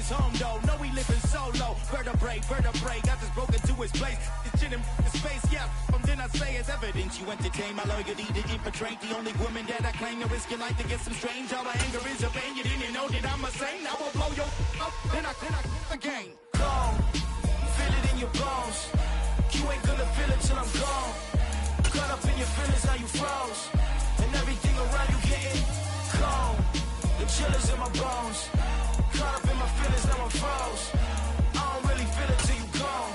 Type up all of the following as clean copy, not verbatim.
his home though. No, he living solo. Vertebrae, got this broken to his place. It's in him, his space, yeah. From then I say it's evidence you entertain my loyalty to infiltrate the only woman that I claim to risk your life to get some strange. All my anger is a pain. You didn't know that I'm a saint. I will blow your up, then I again. Gone, feel it in your bones. You ain't gonna feel it till I'm gone. Caught up in your feelings, now you froze. And everything around you getting cold. The chillers in my bones. Caught up in my feelings, now I'm froze. I don't really feel it till you gone.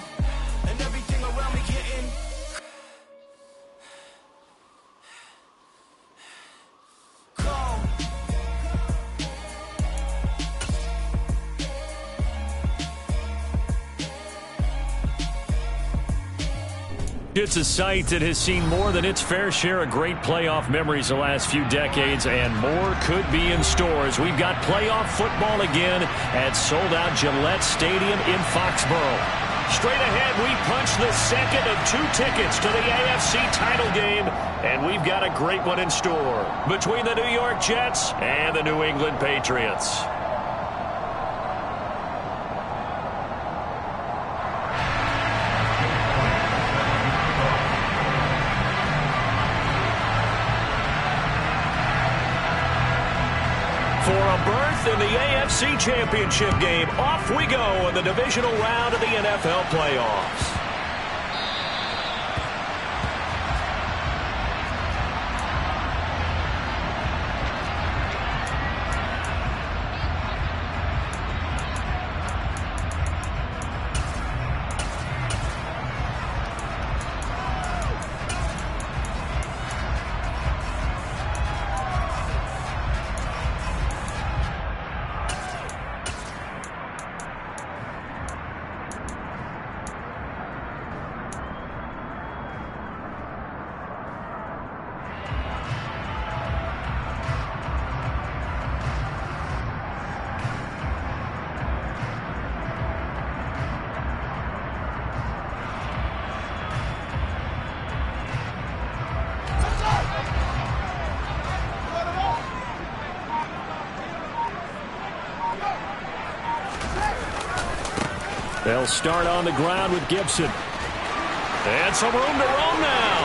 And everything around me getting gone. It's a site that has seen more than its fair share of great playoff memories the last few decades, and more could be in stores. We've got playoff football again at sold-out Gillette Stadium in Foxborough. Straight ahead, we punch the second of 2 tickets to the AFC title game, and we've got a great one in store between the New York Jets and the New England Patriots. For a berth in the AFC Championship game, off we go in the divisional round of the NFL playoffs. They'll start on the ground with Gibson. And some room to roam now.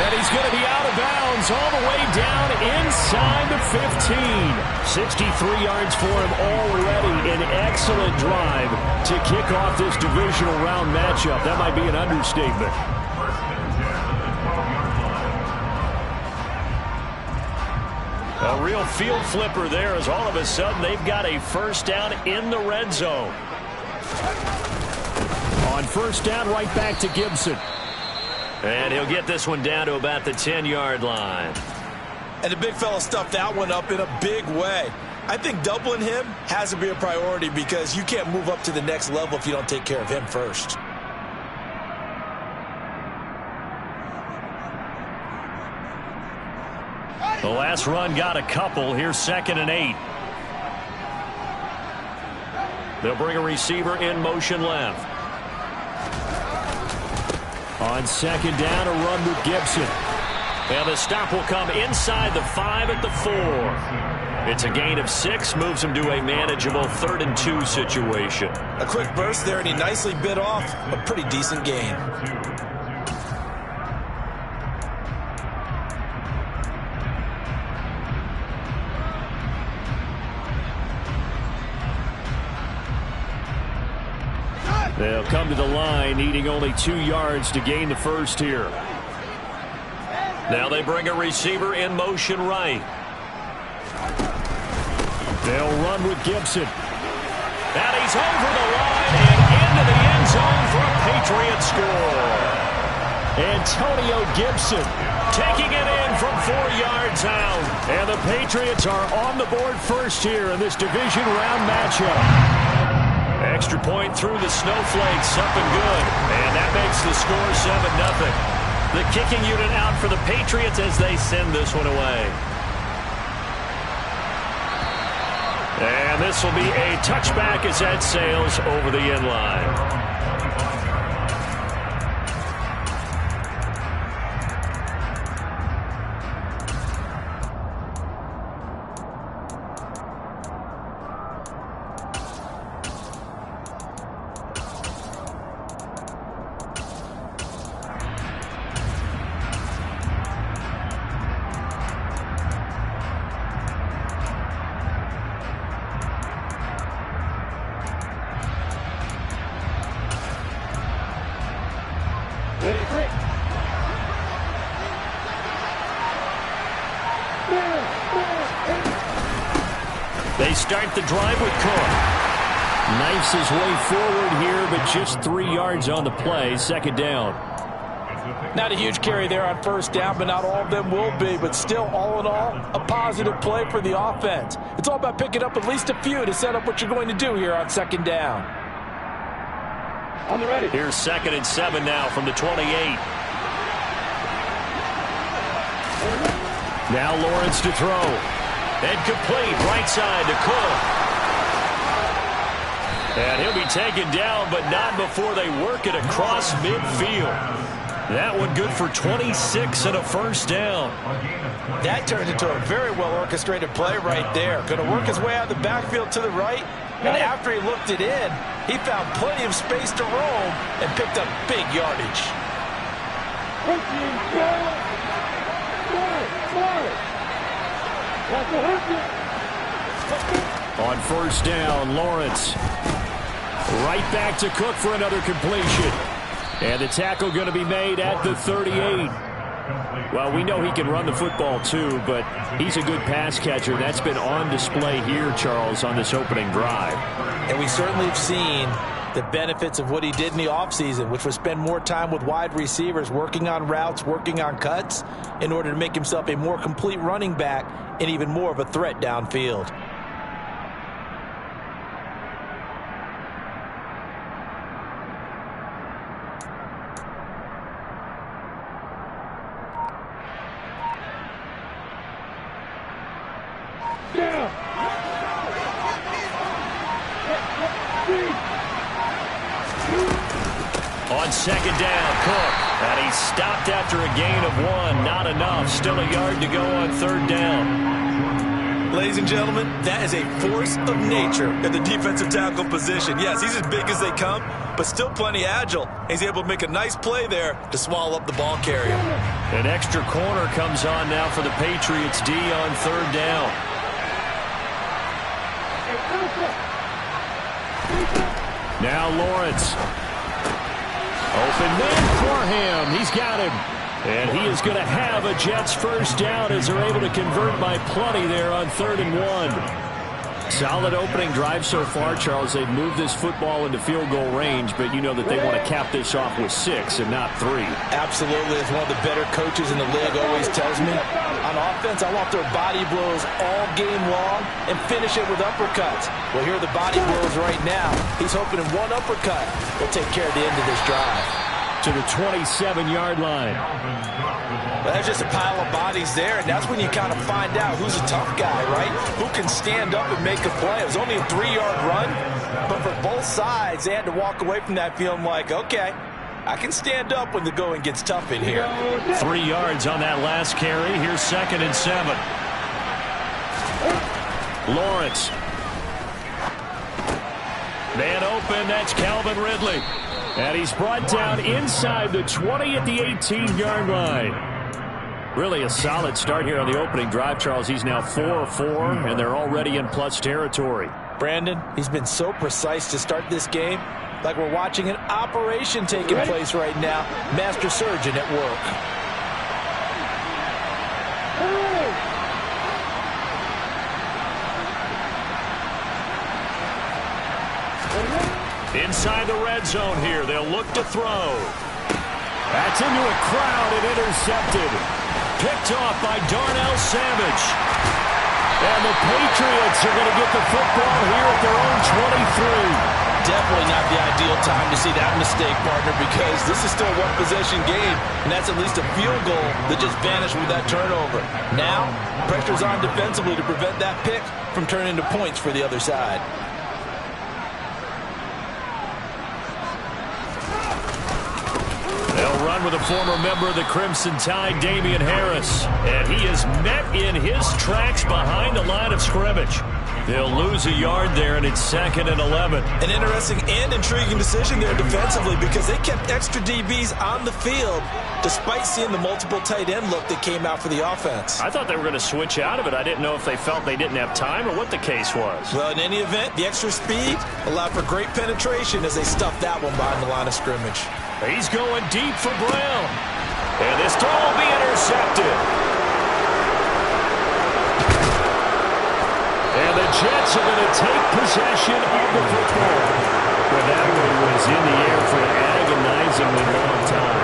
And he's going to be out of bounds all the way down inside the 15. 63 yards for him already. An excellent drive to kick off this divisional round matchup. That might be an understatement. A real field flipper there as all of a sudden they've got a first down in the red zone. On first down, right back to Gibson. And he'll get this one down to about the 10-yard line. And the big fella stuffed that one up in a big way. I think doubling him has to be a priority because you can't move up to the next level if you don't take care of him first. The last run got a couple. Here's 2nd and 8. They'll bring a receiver in motion left. On 2nd down, a run with Gibson. And the stop will come inside the 5 at the 4. It's a gain of 6, moves him to a manageable 3rd and 2 situation. A quick burst there, and he nicely bit off a pretty decent gain. They'll come to the line, needing only 2 yards to gain the first here. Now they bring a receiver in motion right. They'll run with Gibson. And he's over the line and into the end zone for a Patriot score. Antonio Gibson taking it in from 4 yards out. And the Patriots are on the board first here in this division round matchup. Extra point through the snowflakes, up and good. And that makes the score 7-0. The kicking unit out for the Patriots as they send this one away. And this will be a touchback as that sails over the end line. They start the drive with Cook. Knifes his way forward here, but just 3 yards on the play. Second down. Not a huge carry there on first down, but not all of them will be. But still, all in all, a positive play for the offense. It's all about picking up at least a few to set up what you're going to do here on second down. On the ready. Here's 2nd and 7 now from the 28. Now Lawrence to throw. And complete right side to Cook. And he'll be taken down, but not before they work it across midfield. That one good for 26 and a first down. That turned into a very well-orchestrated play right there. Going to work his way out of the backfield to the right. And after he looked it in, he found plenty of space to roam and picked up big yardage. On first down, Lawrence. Right back to Cook for another completion. And the tackle going to be made at the 38. Well, we know he can run the football too, but he's a good pass catcher. That's been on display here, Charles, on this opening drive. And we certainly have seen the benefits of what he did in the offseason, which was spend more time with wide receivers, working on routes, working on cuts, in order to make himself a more complete running back and even more of a threat downfield. On second down, Cook. And he's stopped after a gain of 1. Not enough. Still a yard to go on third down. Ladies and gentlemen, that is a force of nature at the defensive tackle position. Yes, he's as big as they come, but still plenty agile. He's able to make a nice play there to swallow up the ball carrier. An extra corner comes on now for the Patriots D on third down. Now Lawrence. Open man for him. He's got him. And he is going to have a Jets first down as they're able to convert by plenty there on 3rd and 1. Solid opening drive so far, Charles. They've moved this football into field goal range, but you know that they want to cap this off with 6 and not 3. Absolutely. As one of the better coaches in the league always tells me, on offense, I want their body blows all game long and finish it with uppercuts. Well, here are the body blows right now. He's hoping in one uppercut will take care of the end of this drive. To the 27-yard line. Well, that's just a pile of bodies there, and that's when you kind of find out who's a tough guy, right? Who can stand up and make a play. It was only a 3-yard run, but for both sides, they had to walk away from that feeling like, okay, I can stand up when the going gets tough in here. 3 yards on that last carry. Here's 2nd and 7. Lawrence. Man open, that's Calvin Ridley. And he's brought down inside the 20 at the 18-yard line. Really a solid start here on the opening drive, Charles. He's now 4-4, and they're already in plus territory. Brandon, he's been so precise to start this game, like we're watching an operation taking place right now. Master surgeon at work. Inside the red zone here. They'll look to throw. That's into a crowd and intercepted. Picked off by Darnell Savage. And the Patriots are going to get the football here at their own 23. Definitely not the ideal time to see that mistake, partner, because this is still a one-possession game, and that's at least a field goal that just vanished with that turnover. Now, pressure's on defensively to prevent that pick from turning into points for the other side. They'll run with a former member of the Crimson Tide, Damian Harris. And he is met in his tracks behind the line of scrimmage. They'll lose a yard there, and it's 2nd and 11. An interesting and intriguing decision there defensively because they kept extra DBs on the field despite seeing the multiple tight end look that came out for the offense. I thought they were going to switch out of it. I didn't know if they felt they didn't have time or what the case was. Well, in any event, the extra speed allowed for great penetration as they stuffed that one behind the line of scrimmage. He's going deep for Brown. And this throw will be intercepted. And the Jets are going to take possession of the football. Well, that one was in the air for an agonizingly long time.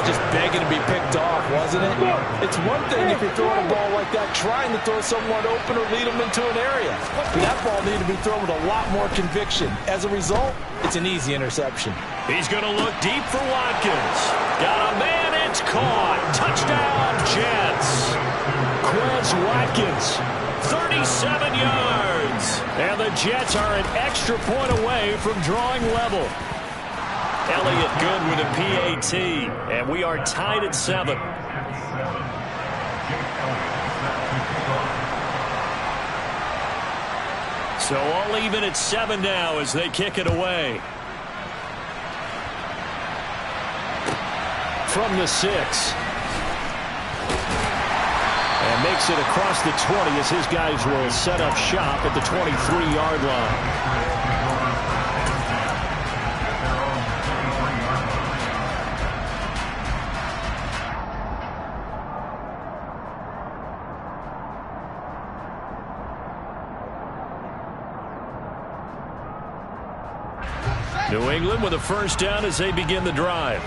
Just begging to be picked off, wasn't it? It's one thing if you're throwing a ball like that, trying to throw someone open or lead them into an area. But that ball needed to be thrown with a lot more conviction. As a result, it's an easy interception. He's going to look deep for Watkins. Got a man, it's caught. Touchdown, Jets. Quez Watkins, 37 yards. And the Jets are an extra point away from drawing level. Elliott good with a PAT, and we are tied at 7. So all even at 7 now as they kick it away. From the 6. And makes it across the 20 as his guys will set up shop at the 23-yard line. New England with a first down as they begin the drive.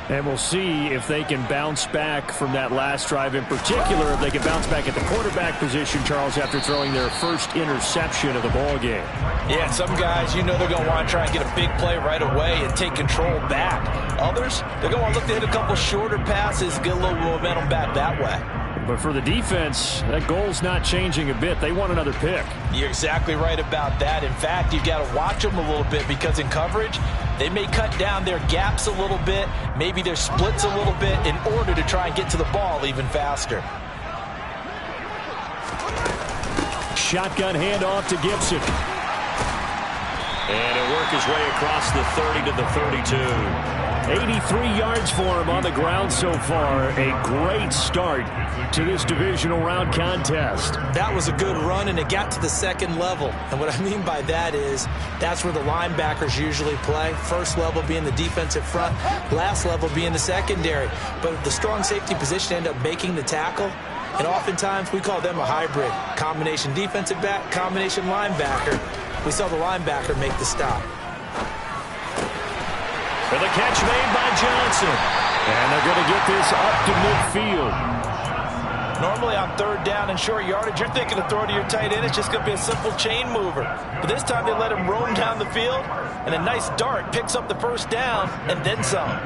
And we'll see if they can bounce back from that last drive, in particular if they can bounce back at the quarterback position, Charles, after throwing their first interception of the ball game. Yeah, some guys, you know they're going to want to try and get a big play right away and take control back. Others, they're going to want to look to hit a couple shorter passes, get a little momentum back that way. But for the defense, that goal's not changing a bit. They want another pick. You're exactly right about that. In fact, you've got to watch them a little bit because in coverage, they may cut down their gaps a little bit, maybe their splits a little bit in order to try and get to the ball even faster. Shotgun handoff to Gibson. And he'll work his way across the 30 to the 32. 83 yards for him on the ground so far. A great start to this divisional round contest. That was a good run, and it got to the second level. And what I mean by that is that's where the linebackers usually play. First level being the defensive front, last level being the secondary. But the strong safety position ended up making the tackle. And oftentimes we call them a hybrid. Combination defensive back, combination linebacker. We saw the linebacker make the stop. For the catch made by Johnson. And they're going to get this up to midfield. Normally on third down and short yardage, you're thinking to throw to your tight end. It's just going to be a simple chain mover. But this time they let him roam down the field, and a nice dart picks up the first down and then some.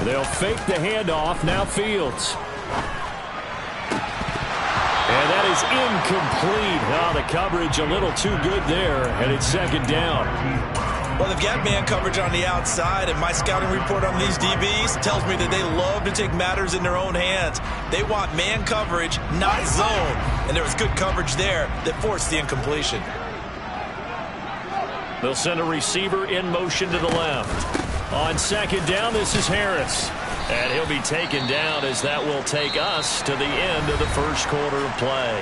They'll fake the handoff. Now Fields. And that is incomplete. Oh, the coverage a little too good there, and it's second down. Well, they've got man coverage on the outside, and my scouting report on these DBs tells me that they love to take matters in their own hands. They want man coverage, not zone, and there was good coverage there that forced the incompletion. They'll send a receiver in motion to the left. On second down, this is Harris. And he'll be taken down as that will take us to the end of the first quarter of play.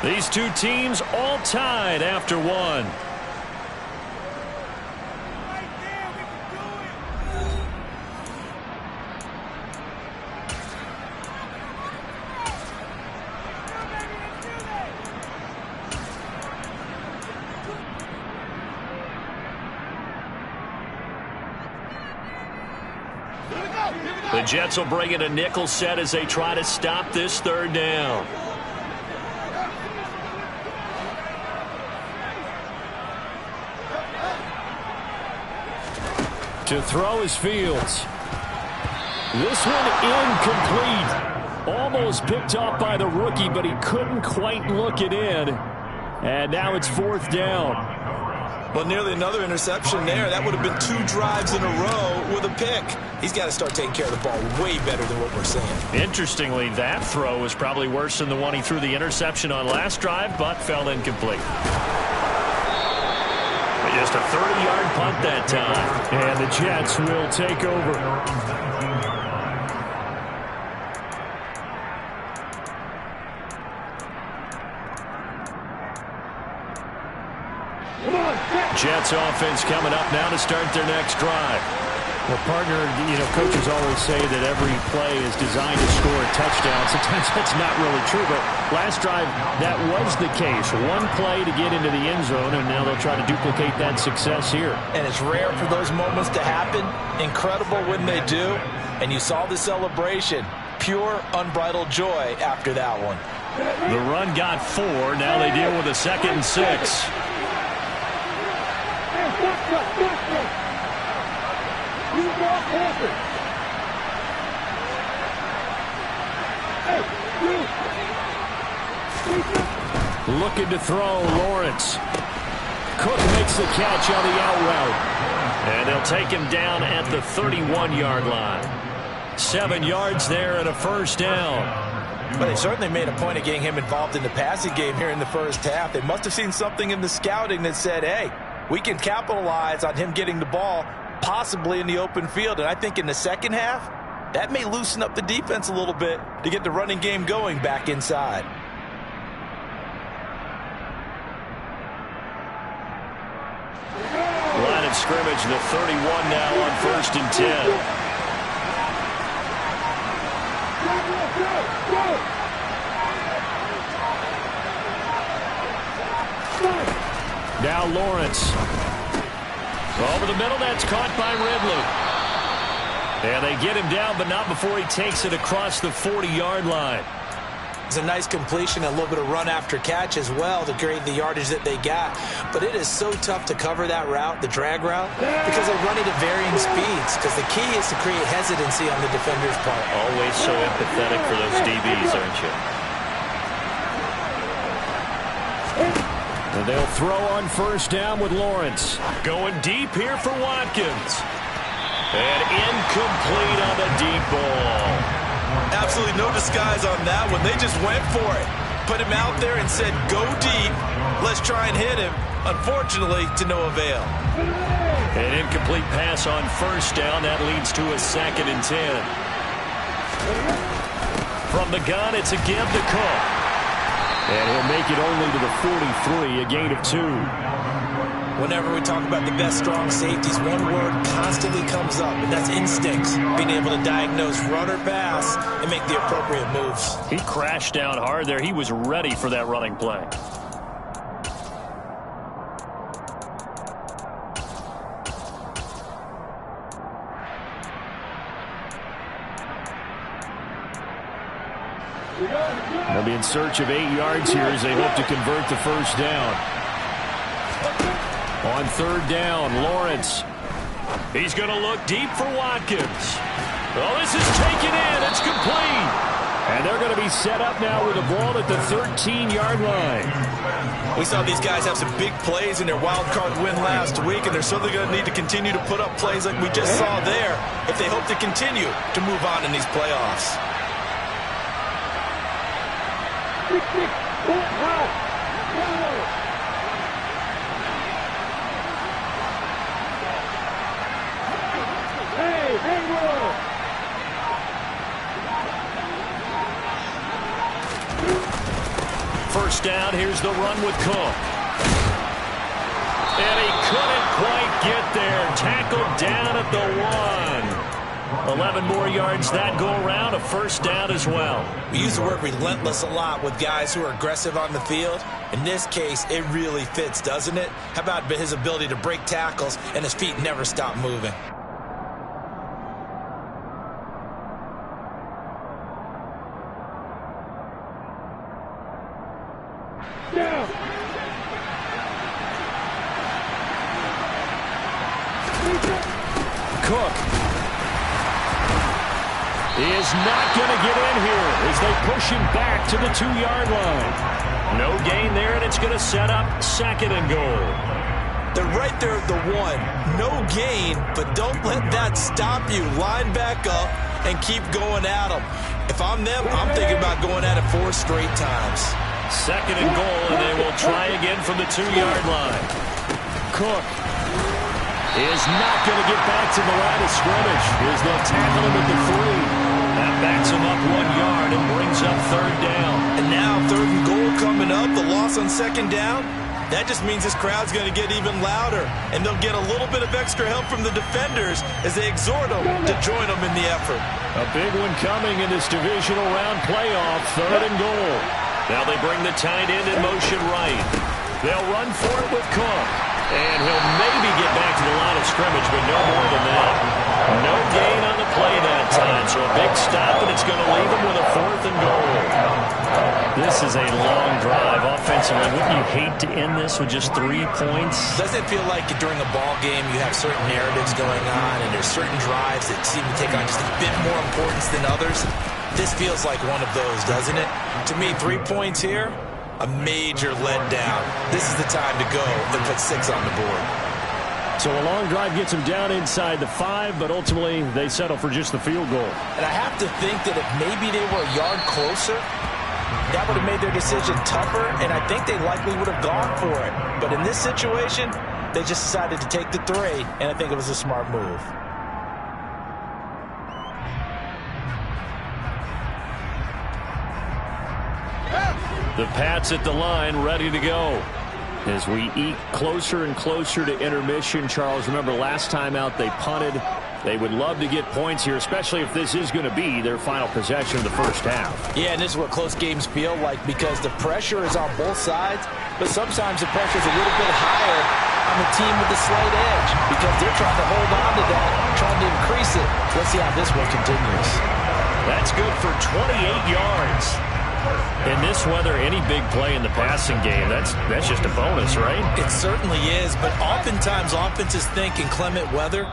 These two teams all tied after one. The Jets will bring in a nickel set as they try to stop this third down. To throw is Fields. This one incomplete. Almost picked off by the rookie, but he couldn't quite look it in. And now it's fourth down. Well, nearly another interception there. That would have been 2 drives in a row with a pick. He's got to start taking care of the ball way better than what we're seeing. Interestingly, that throw was probably worse than the one he threw the interception on last drive, but fell incomplete. But just a 30-yard punt that time. And the Jets will take over. Jets offense coming up now to start their next drive. Well, partner, coaches always say that every play is designed to score a touchdown. Sometimes that's not really true, but last drive, that was the case. One play to get into the end zone, and now they'll try to duplicate that success here. And it's rare for those moments to happen. Incredible when they do. And you saw the celebration. Pure, unbridled joy after that one. The run got 4. Now they deal with a 2nd and 6. Looking to throw, Lawrence. Cook makes the catch on the out route. And they'll take him down at the 31-yard line. 7 yards there and a first down. But they certainly made a point of getting him involved in the passing game here in the first half. They must have seen something in the scouting that said, hey, we can capitalize on him getting the ball possibly in the open field. And I think in the second half, that may loosen up the defense a little bit to get the running game going back inside. Line of scrimmage, the 31 now on 1st and 10. Now Lawrence. Over the middle, that's caught by Ridley. And they get him down, but not before he takes it across the 40-yard line. It's a nice completion, a little bit of run after catch as well to create the yardage that they got. But it is so tough to cover that route, the drag route, because they're running at varying speeds. Because the key is to create hesitancy on the defender's part. Always so empathetic for those DBs, aren't you? And they'll throw on 1st down with Lawrence. Going deep here for Watkins. And incomplete on the deep ball. Absolutely no disguise on that one. They just went for it. Put him out there and said, go deep. Let's try and hit him. Unfortunately, to no avail. An incomplete pass on 1st down. That leads to a 2nd and 10. From the gun, it's a give to Cook. And he'll make it only to the 43, a gain of 2. Whenever we talk about the best strong safeties, one word constantly comes up, and that's instincts. Being able to diagnose run or pass and make the appropriate moves. He crashed down hard there. He was ready for that running play. They'll be in search of 8 yards here as they hope to convert the 1st down. On 3rd down, Lawrence. He's going to look deep for Watkins. Oh, this is taken in. It's complete. And they're going to be set up now with a ball at the 13-yard line. We saw these guys have some big plays in their wild card win last week, and they're certainly going to need to continue to put up plays like we just saw there if they hope to continue to move on in these playoffs. First down, here's the run with Cook. And he couldn't quite get there. Tackled down at the 1. 11 more yards that go around, a 1st down as well. We use the word relentless a lot with guys who are aggressive on the field. In this case, it really fits, doesn't it? How about his ability to break tackles and his feet never stop moving? Cook is not going to get in here as they push him back to the 2-yard line. No gain there, and it's going to set up 2nd and goal. They're right there at the 1. No gain, but don't let that stop you. Line back up and keep going at them. If I'm them, I'm thinking about going at it 4 straight times. 2nd and goal, and they will try again from the 2-yard line. Cook is not going to get back to the line of scrimmage as they'll tackle him at the 3. That backs him up 1 yard and brings up 3rd down. And now 3rd and goal coming up. The loss on 2nd down. That just means this crowd's going to get even louder, and they'll get a little bit of extra help from the defenders as they exhort them to join them in the effort. A big one coming in this divisional round playoff, 3rd and goal. Now they bring the tight end in motion right. They'll run for it with Cook. And he'll maybe get back to the line of scrimmage, but no more than that. No gain on the play that time, so a big stop, and it's going to leave him with a 4th and goal. This is a long drive offensively. Wouldn't you hate to end this with just 3 points? Doesn't it feel like during a ball game you have certain narratives going on, and there's certain drives that seem to take on just a bit more importance than others? This feels like one of those, doesn't it? To me, 3 points here, a major letdown. This is the time to go and put 6 on the board. So a long drive gets them down inside the 5, but ultimately they settle for just the field goal. And I have to think that if maybe they were a yard closer, that would have made their decision tougher, and I think they likely would have gone for it. But in this situation, they just decided to take the 3, and I think it was a smart move. The Pats at the line, ready to go. As we eat closer and closer to intermission, Charles, remember last time out they punted. They would love to get points here, especially if this is going to be their final possession of the first half. Yeah, and this is what close games feel like because the pressure is on both sides, but sometimes the pressure is a little bit higher on the team with the slight edge because they're trying to hold on to that, trying to increase it. Let's see how this one continues. That's good for 28 yards. In this weather, any big play in the passing game, that's just a bonus, right? It certainly is, but oftentimes offenses think in clement weather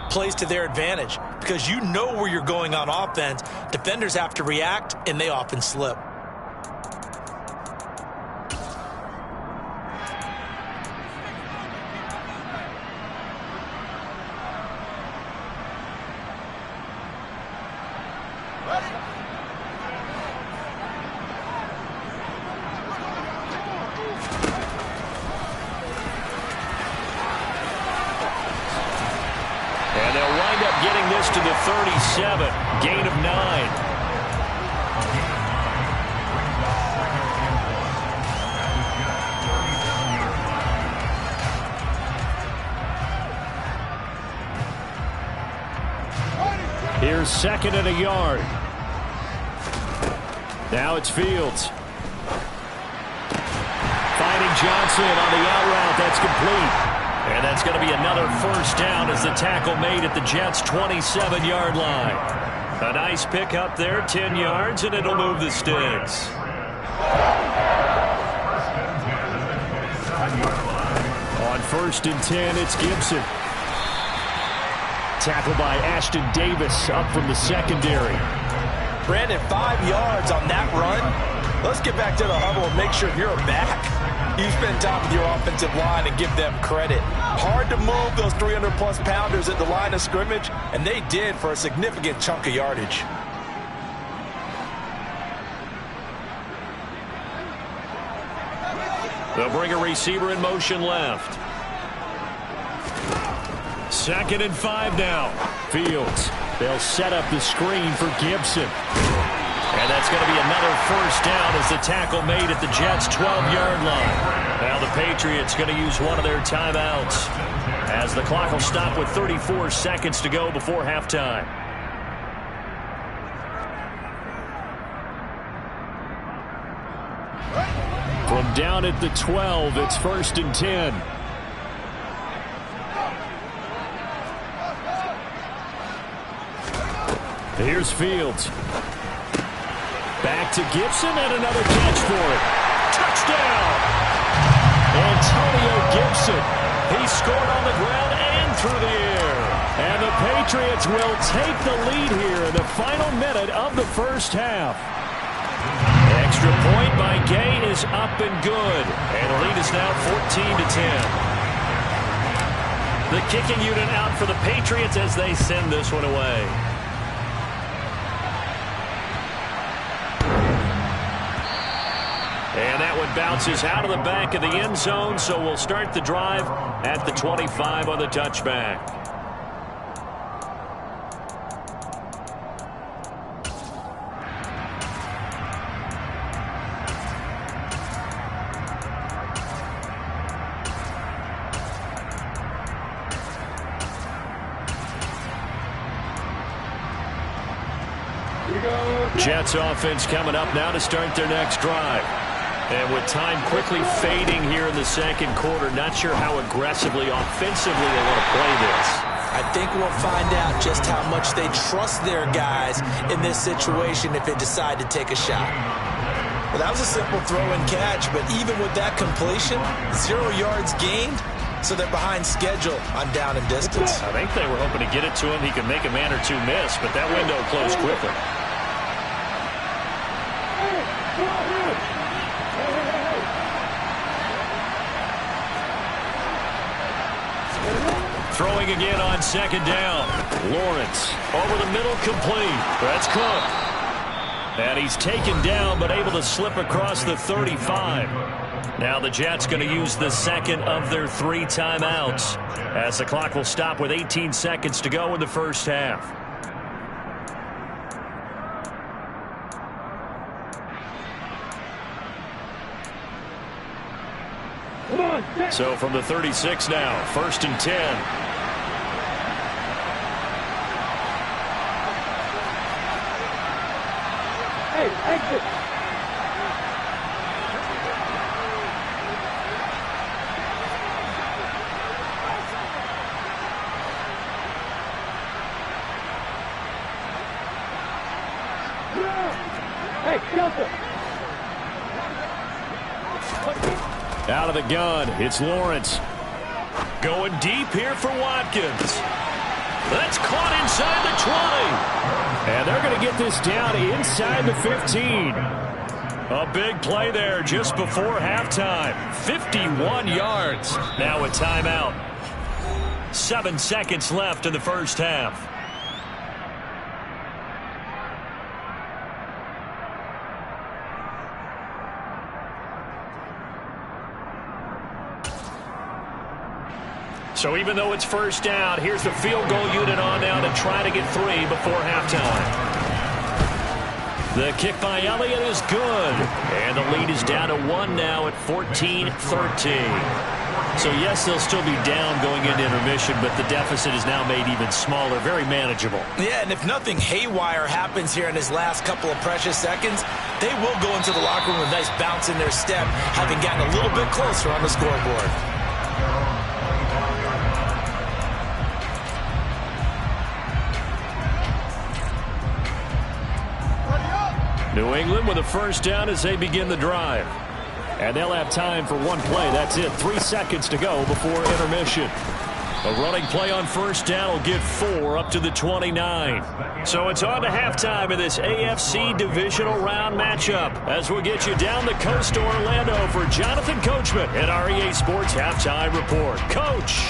plays to their advantage because you know where you're going on offense. Defenders have to react, and they often slip. And they'll wind up getting this to the 37, gain of 9. Here's 2nd and a yard. Now it's Fields. Finding Johnson on the out route. That's complete. And that's going to be another first down as the tackle made at the Jets' 27-yard line. A nice pickup there, 10 yards, and it'll move the sticks. On 1st and 10, it's Gibson. Tackled by Ashton Davis up from the secondary. Brandon, 5 yards on that run. Let's get back to the huddle and make sure you're back. You spend time with your offensive line and give them credit. Hard to move those 300-plus pounders at the line of scrimmage, and they did for a significant chunk of yardage. They'll bring a receiver in motion left. 2nd and 5 now. Fields. They'll set up the screen for Gibson. And that's going to be another first down as the tackle made at the Jets' 12-yard line. Now the Patriots going to use one of their timeouts as the clock will stop with 34 seconds to go before halftime. From down at the 12, it's 1st and 10. Here's Fields. Back to Gibson and another catch for it. Touchdown! Antonio Gibson. He scored on the ground and through the air. And the Patriots will take the lead here in the final minute of the first half. Extra point by Gay is up and good. And the lead is now 14-10. The kicking unit out for the Patriots as they send this one away. And that one bounces out of the back of the end zone, so we'll start the drive at the 25 on the touchback. Jets offense coming up now to start their next drive. And with time quickly fading here in the second quarter, not sure how aggressively, offensively they want to play this. I think we'll find out just how much they trust their guys in this situation if they decide to take a shot. Well, that was a simple throw and catch, but even with that completion, 0 yards gained, so they're behind schedule on down and distance. I think they were hoping to get it to him. He could make a man or two miss, but that window closed quickly. Throwing again on second down. Lawrence over the middle, complete. That's Cook. And he's taken down but able to slip across the 35. Now the Jets going to use the second of their 3 timeouts as the clock will stop with 18 seconds to go in the first half. So from the 36 now, 1st and 10. Hey, exit. Hey, Delta. Out of the gun, it's Lawrence. Going deep here for Watkins. That's caught inside the 20. And they're going to get this down inside the 15. A big play there just before halftime. 51 yards. Now a timeout. 7 seconds left in the first half. So even though it's first down, here's the field goal unit on now to try to get 3 before halftime. The kick by Elliott is good. And the lead is down to 1 now at 14-13. So yes, they'll still be down going into intermission, but the deficit is now made even smaller, very manageable. Yeah, and if nothing haywire happens here in his last couple of precious seconds, they will go into the locker room with a nice bounce in their step, having gotten a little bit closer on the scoreboard. New England with a first down as they begin the drive. And they'll have time for 1 play. That's it. 3 seconds to go before intermission. A running play on first down will get 4 up to the 29. So it's on to halftime of this AFC divisional round matchup as we'll get you down the coast to Orlando for Jonathan Coachman at our EA Sports Halftime Report. Coach.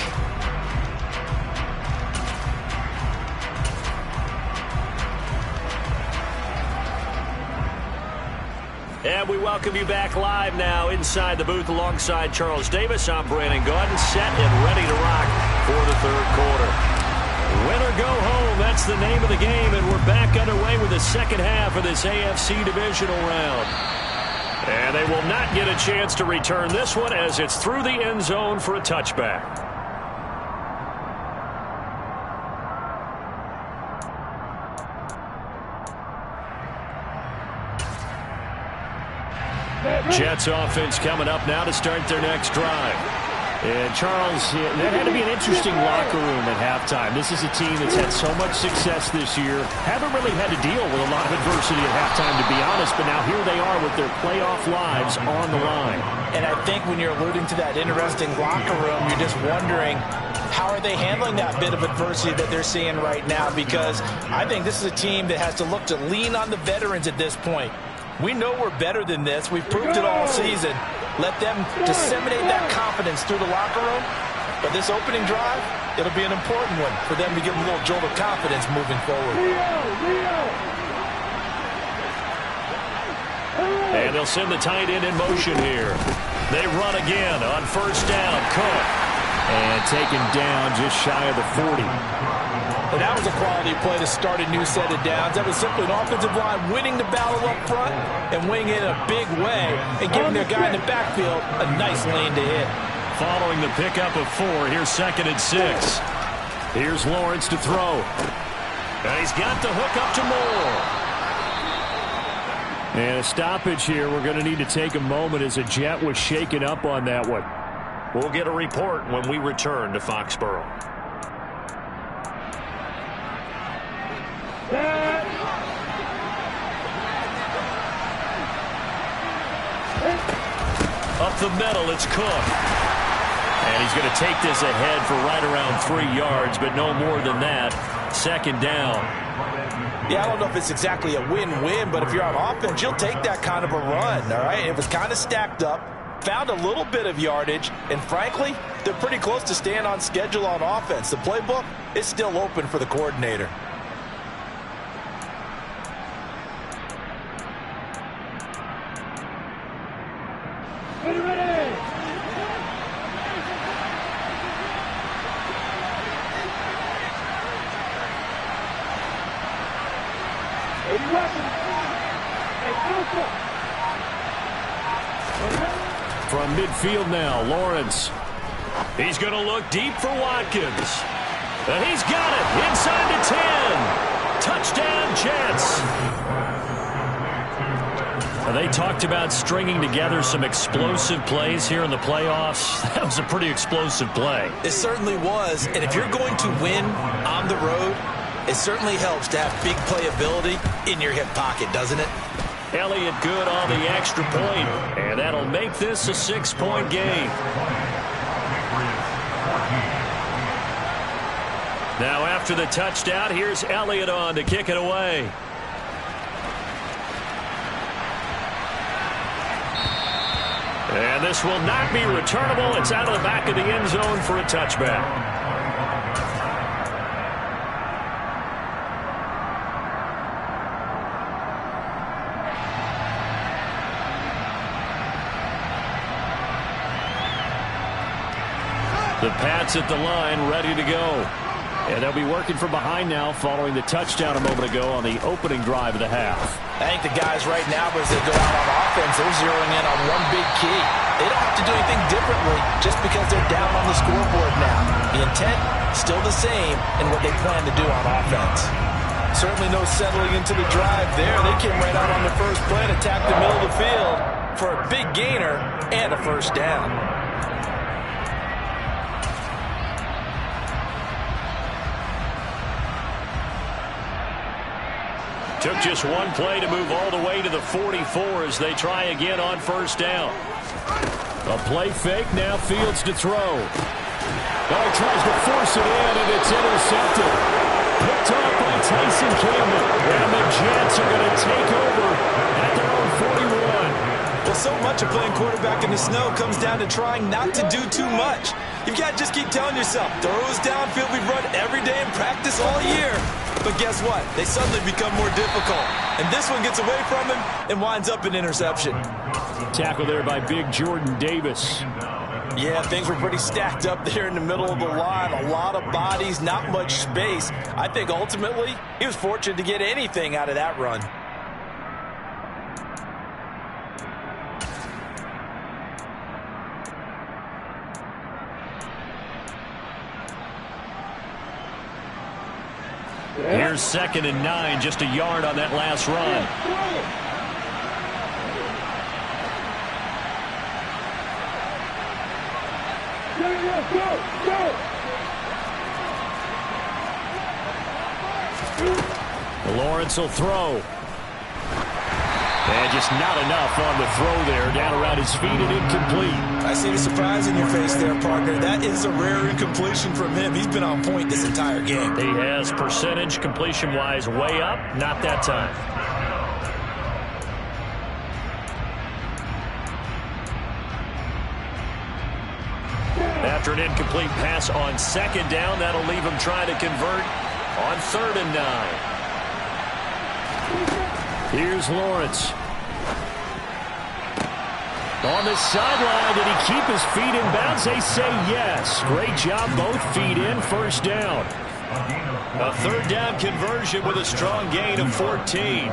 And we welcome you back live now inside the booth alongside Charles Davis. I'm Brandon Gaudin, set and ready to rock for the third quarter. Win or go home, that's the name of the game, and we're back underway with the second half of this AFC divisional round. And they will not get a chance to return this one as it's through the end zone for a touchback. Jets offense coming up now to start their next drive. And Charles, that had to be an interesting locker room at halftime. This is a team that's had so much success this year. Haven't really had to deal with a lot of adversity at halftime, to be honest, but now here they are with their playoff lives on the line. And I think when you're alluding to that interesting locker room, you're just wondering, how are they handling that bit of adversity that they're seeing right now? Because I think this is a team that has to look to lean on the veterans at this point. We know we're better than this. We've proved it all season. Let them disseminate that confidence through the locker room. But this opening drive, it'll be an important one for them to give them a little jolt of confidence moving forward. And they'll send the tight end in motion here. They run again on first down. Cook. And taken down just shy of the 40. And that was a quality play to start a new set of downs. That was simply an offensive line winning the battle up front and winning it in a big way and giving their guy in the backfield a nice lane to hit. Following the pickup of 4, here's 2nd and 6. Here's Lawrence to throw. And he's got the hook up to Moore. And a stoppage here. We're going to need to take a moment as a Jet was shaken up on that one. We'll get a report when we return to Foxborough. Up the middle, it's Cook. And he's going to take this ahead for right around 3 yards, but no more than that. Second down. Yeah, I don't know if it's exactly a win-win, but if you're on offense, you'll take that kind of a run, all right? It was kind of stacked up, found a little bit of yardage, and frankly, they're pretty close to staying on schedule on offense. The playbook is still open for the coordinator. From midfield now, Lawrence. He's going to look deep for Watkins. And he's got it inside the 10. Touchdown, Jets. They talked about stringing together some explosive plays here in the playoffs. That was a pretty explosive play. It certainly was, and if you're going to win on the road, it certainly helps to have big playability in your hip pocket, doesn't it? Elliott good on the extra point, and that'll make this a 6-point game. Now after the touchdown, here's Elliott on to kick it away. And this will not be returnable. It's out of the back of the end zone for a touchback. The Pats at the line, ready to go. And they'll be working from behind now following the touchdown a moment ago on the opening drive of the half. I think the guys right now, as they go out on offense, they're zeroing in on one big key. They don't have to do anything differently just because they're down on the scoreboard now. The intent, still the same in what they plan to do on offense. Certainly no settling into the drive there. They came right out on the first play and attacked the middle of the field for a big gainer and a first down. Took just one play to move all the way to the 44 as they try again on first down. A play fake, now Fields to throw. Now he tries to force it in, and it's intercepted. Picked off by Tyson Campbell. And the Jets are going to take over at their own 41. Well, so much of playing quarterback in the snow comes down to trying not to do too much. You've got to just keep telling yourself, throws downfield we've run every day in practice all year. But guess what? They suddenly become more difficult. And this one gets away from him and winds up an interception. Tackle there by big Jordan Davis. Yeah, things were pretty stacked up there in the middle of the line. A lot of bodies, not much space. I think ultimately he was fortunate to get anything out of that run. Here's 2nd and 9, just a yard on that last run. Lawrence will throw. And just not enough on the throw there. Down around his feet and incomplete. I see the surprise in your face there, partner. That is a rare incompletion from him. He's been on point this entire game. He has percentage completion-wise way up. Not that time. After an incomplete pass on 2nd down, that'll leave him trying to convert on 3rd and 9. Here's Lawrence. On the sideline, did he keep his feet in bounds? They say yes. Great job, both feet in, first down. A 3rd down conversion with a strong gain of 14.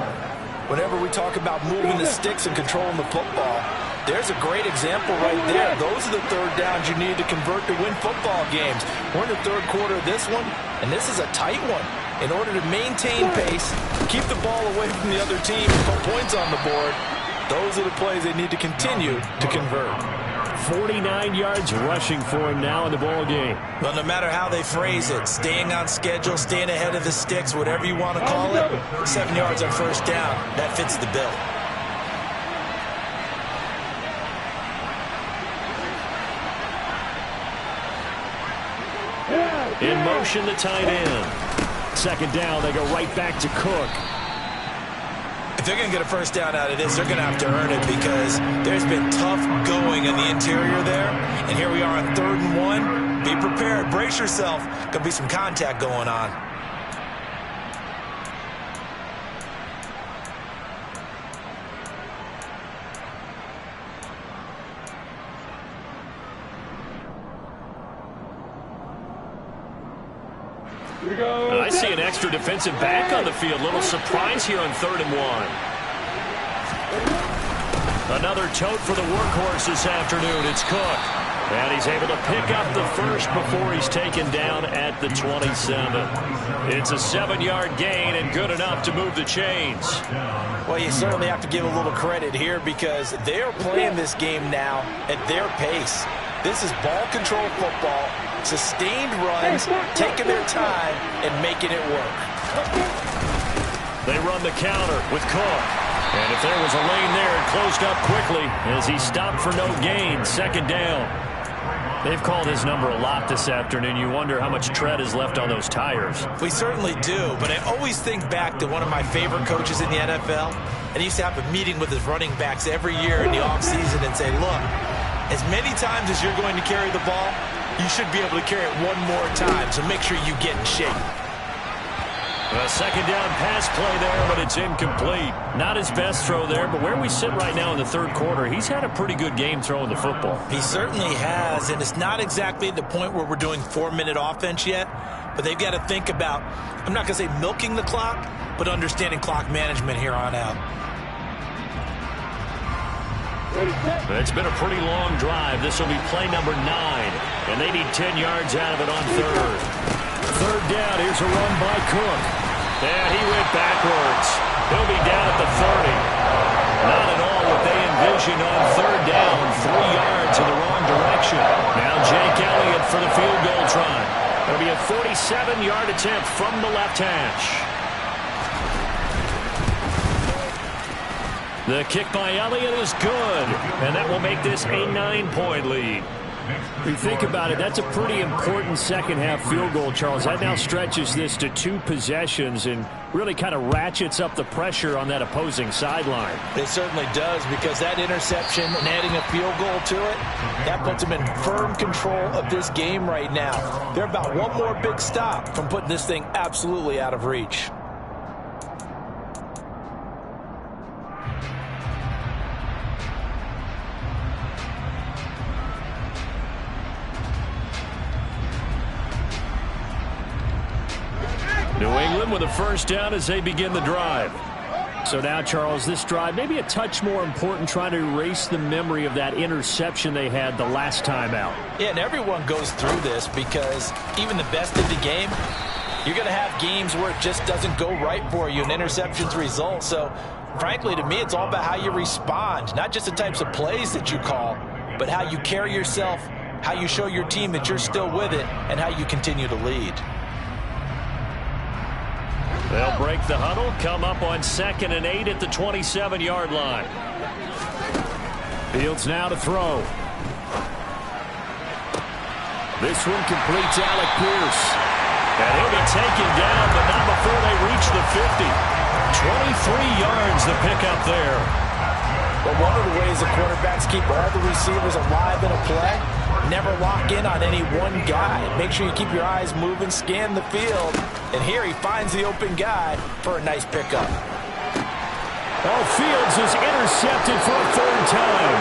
Whenever we talk about moving the sticks and controlling the football, there's a great example right there. Those are the 3rd downs you need to convert to win football games. We're in the 3rd quarter of this one, and this is a tight one. in order to maintain pace, keep the ball away from the other team, and put points on the board, those are the plays they need to continue to convert. 49 yards rushing for him now in the ball game. Well, no matter how they phrase it, staying on schedule, staying ahead of the sticks, whatever you want to call it, 7 yards on first down, that fits the bill. In motion, the tight end. Second down, they go right back to Cook. If they're going to get a first down out of this, they're going to have to earn it because there's been tough going in the interior there. And here we are on 3rd and 1. Be prepared. Brace yourself. Going to be some contact going on. I see an extra defensive back on the field. Little surprise here on 3rd and 1. Another tote for the workhorse this afternoon. It's Cook. And he's able to pick up the first before he's taken down at the 27. It's a 7-yard gain and good enough to move the chains. Well, you certainly have to give a little credit here because they're playing this game now at their pace. This is ball control football. Sustained runs, taking their time, and making it work. They run the counter with Cook. And if there was a lane there, it closed up quickly as he stopped for no gain. 2nd down. They've called his number a lot this afternoon. You wonder how much tread is left on those tires. We certainly do, but I always think back to one of my favorite coaches in the NFL. And he used to have a meeting with his running backs every year in the offseason and say, look, as many times as you're going to carry the ball, you should be able to carry it one more time, so make sure you get in shape. A 2nd down pass play there, but it's incomplete. Not his best throw there, but where we sit right now in the 3rd quarter, he's had a pretty good game throwing the football. He certainly has, and it's not exactly at the point where we're doing 4-minute offense yet, but they've got to think about, I'm not going to say milking the clock, but understanding clock management here on out. It's been a pretty long drive. This will be play number 9, and they need 10 yards out of it on 3rd. 3rd down, here's a run by Cook. And he went backwards. He'll be down at the 30. Not at all what they envisioned on 3rd down. 3 yards in the wrong direction. Now Jake Elliott for the field goal try. It'll be a 47-yard attempt from the left hash. The kick by Elliott is good, and that will make this a 9-point lead. If you think about it, that's a pretty important second-half field goal, Charles. That now stretches this to 2 possessions and really kind of ratchets up the pressure on that opposing sideline. It certainly does, because that interception and adding a field goal to it, that puts them in firm control of this game right now. They're about one more big stop from putting this thing absolutely out of reach. New England with a first down as they begin the drive. So now, Charles, this drive maybe a touch more important, trying to erase the memory of that interception they had the last time out. Yeah, and everyone goes through this because even the best of the game, you're going to have games where it just doesn't go right for you and interceptions result. So, frankly, to me, it's all about how you respond, not just the types of plays that you call, but how you carry yourself, how you show your team that you're still with it, and how you continue to lead. They'll break the huddle, come up on 2nd and 8 at the 27-yard line. Fields now to throw. This one completes Alec Pierce. And he'll be taken down, but not before they reach the 50. 23 yards the pickup there. Well, one of the ways the quarterbacks keep all the receivers alive in a play, never lock in on any one guy. Make sure you keep your eyes moving, scan the field. And here he finds the open guy for a nice pickup. Oh, Fields is intercepted for a 3rd time.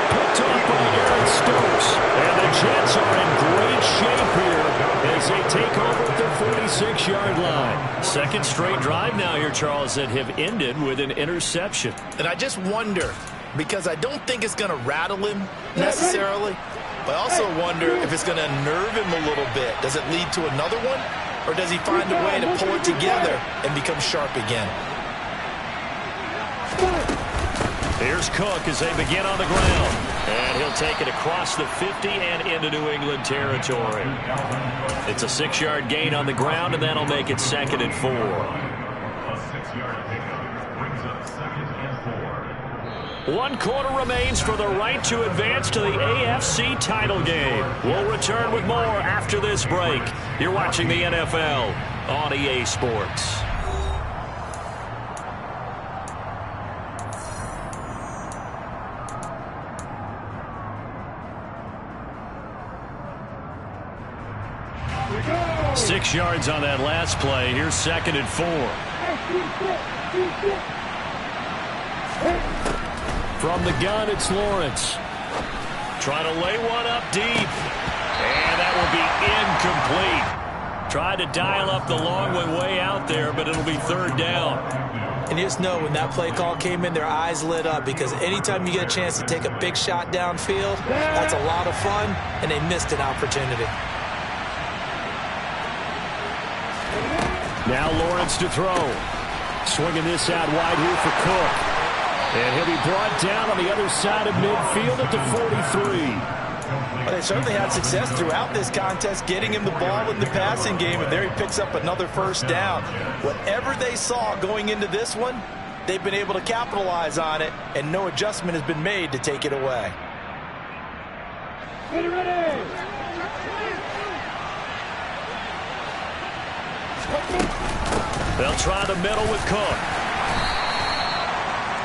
Picked off by Aaron Stokes. And the Jets are in great shape here as they take over at their 46-yard line. 2nd straight drive now here, Charles, that have ended with an interception. And I just wonder, because I don't think it's going to rattle him necessarily, but I also wonder if it's going to unnerve him a little bit. Does it lead to another one? or does he find a way to pull it together and become sharp again? Here's Cook as they begin on the ground. And he'll take it across the 50 and into New England territory. It's a 6-yard gain on the ground, and that'll make it 2nd and 4. A 6-yard pickup brings up 2nd and 4. 1 quarter remains for the right to advance to the AFC title game. We'll return with more after this break. You're watching the NFL on EA Sports. Go! 6 yards on that last play. Here's 2nd and 4. From the gun, it's Lawrence. Trying to lay one up deep. And that will be incomplete. Tried to dial up the long way out there, but it'll be 3rd down. And you just know when that play call came in, their eyes lit up, because anytime you get a chance to take a big shot downfield, that's a lot of fun, and they missed an opportunity. Now Lawrence to throw. Swinging this out wide here for Cook. And he'll be brought down on the other side of midfield at the 43. Well, they certainly had success throughout this contest getting him the ball in the passing game, and there he picks up another 1st down. Whatever they saw going into this one, they've been able to capitalize on it, and no adjustment has been made to take it away. Ready! They'll try the middle with Cook.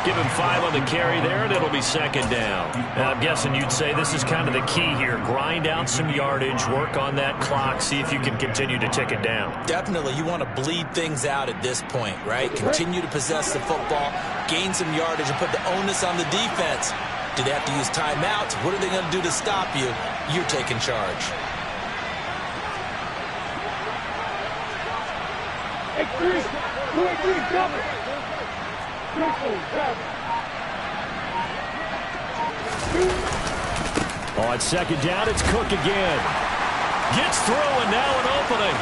Give him 5 on the carry there, and it'll be 2nd down. Now, I'm guessing you'd say this is kind of the key here. Grind out some yardage, work on that clock, see if you can continue to tick it down. Definitely, you want to bleed things out at this point, right? Continue to possess the football, gain some yardage, and put the onus on the defense. Do they have to use timeouts? What are they going to do to stop you? You're taking charge. On 2nd down, it's Cook again. Gets through, and now an opening.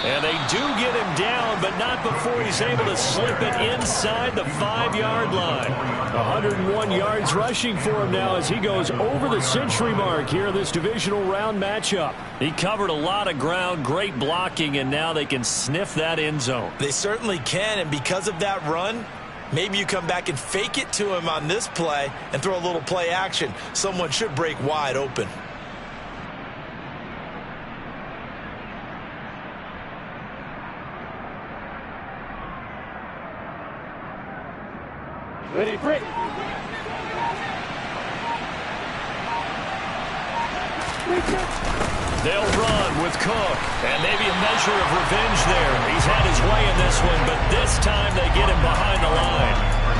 And they do get him down, but not before he's able to slip it inside the 5-yard line. 101 yards rushing for him now as he goes over the century mark here in this divisional round matchup. He covered a lot of ground, great blocking, and now they can sniff that end zone. They certainly can, and because of that run, maybe you come back and fake it to him on this play and throw a little play action. Someone should break wide open. Ready, break! They'll run with Cook, and maybe a measure of revenge there. He's had his way in this one, but this time they get him behind the line.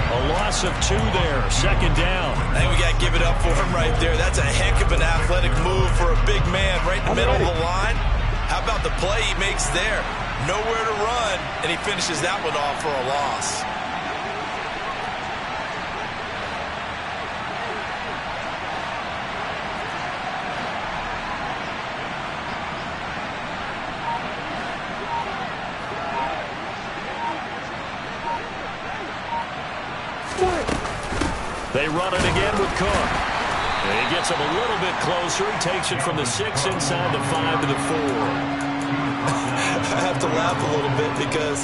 A loss of 2 there, 2nd down. I think we got to give it up for him right there. That's a heck of an athletic move for a big man right in the middle of the line. How about the play he makes there? Nowhere to run, and he finishes that one off for a loss. They run it again with Cook. And he gets him a little bit closer. He takes it from the 6 inside the 5 to the 4. I have to laugh a little bit because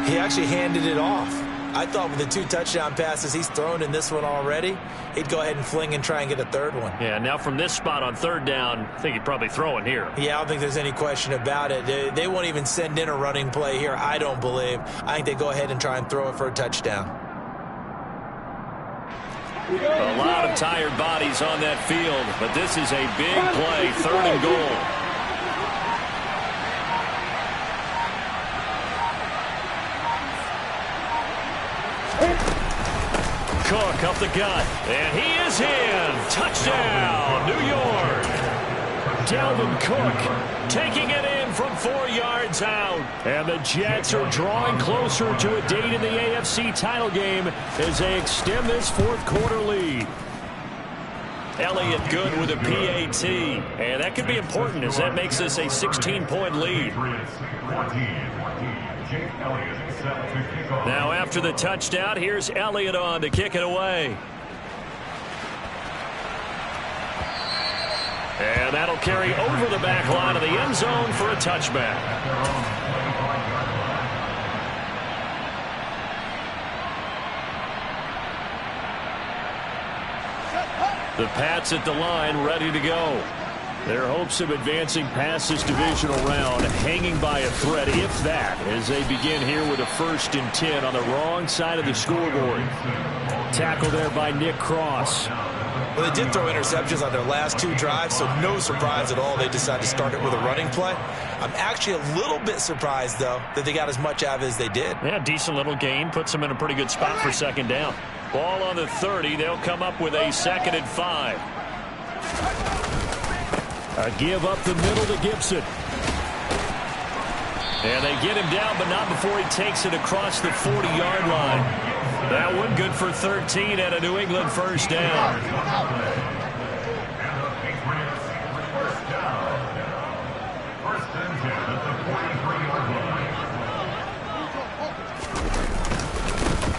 he actually handed it off. I thought with the 2 touchdown passes he's thrown in this one already, he'd go ahead and fling and try and get a 3rd one. Yeah, now from this spot on 3rd down, I think he'd probably throw it here. Yeah, I don't think there's any question about it. They won't even send in a running play here, I don't believe. I think they go ahead and try and throw it for a touchdown. A lot of tired bodies on that field, but this is a big play, 3rd and goal. Cook up the gut, and he is in. Touchdown, New York. Dalvin Cook taking it in from 4 yards out. And the Jets are drawing closer to a date in the AFC title game as they extend this 4th quarter lead. Elliott good with a PAT. And that could be important as that makes this a 16-point lead. Now after the touchdown, here's Elliott on to kick it away. And that'll carry over the back line of the end zone for a touchback. The Pats at the line ready to go. Their hopes of advancing past this divisional round hanging by a thread, if that, as they begin here with a 1st and 10 on the wrong side of the scoreboard. Tackle there by Nick Cross. Well, they did throw interceptions on their last 2 drives, so no surprise at all they decided to start it with a running play. I'm actually a little bit surprised, though, that they got as much out of it as they did. Yeah, decent little gain. Puts them in a pretty good spot for 2nd down. Ball on the 30. They'll come up with a 2nd and 5. A give up the middle to Gibson. And they get him down, but not before he takes it across the 40-yard line. That one good for 13 and a New England 1st down.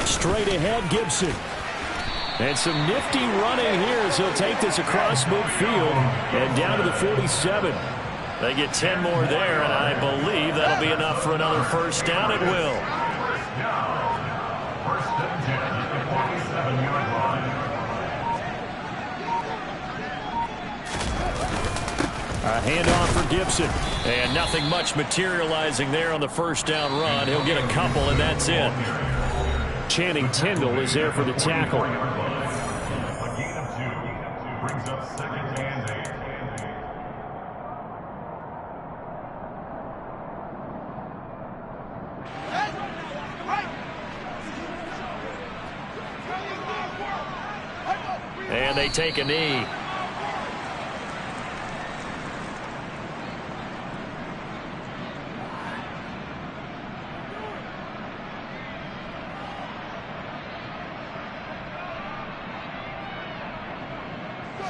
Straight ahead, Gibson. And some nifty running here as he'll take this across midfield and down to the 47. They get 10 more there, and I believe that'll be enough for another 1st down. It will. A handoff for Gibson. And nothing much materializing there on the 1st down run. He'll get a couple, and that's it. Channing Tindall is there for the tackle. A gain of 2 brings up 2nd and 8. And they take a knee.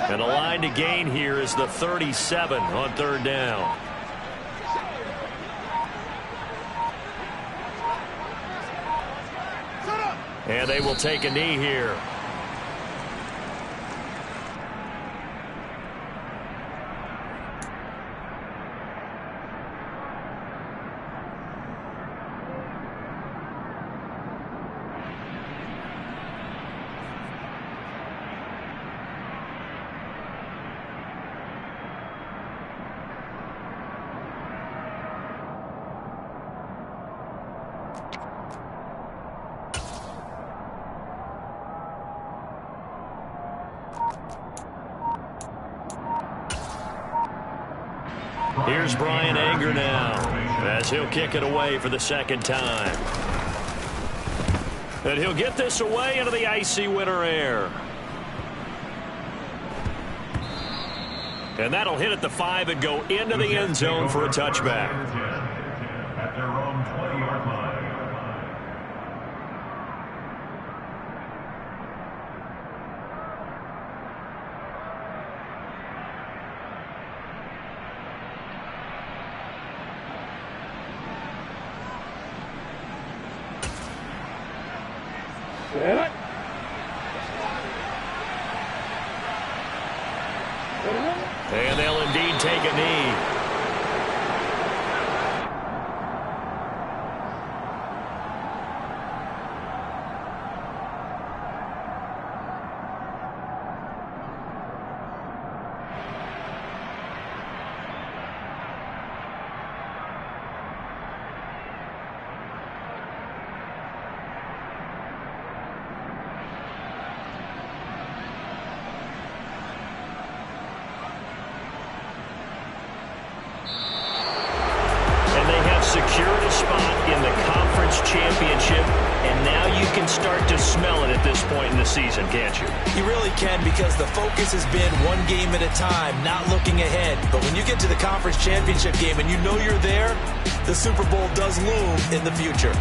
And the line to gain here is the 37 on 3rd down. And they will take a knee here. Here's Brian Anger now as he'll kick it away for the 2nd time. And he'll get this away into the icy winter air. And that'll hit at the 5 and go into the end zone for a touchback. At their own 20-yard line. And they'll indeed take a knee. Secured a spot in the conference championship, and now you can start to smell it at this point in the season, can't you? You really can, because the focus has been one game at a time, not looking ahead. But when you get to the conference championship game and you know you're there, the Super Bowl does loom in the future.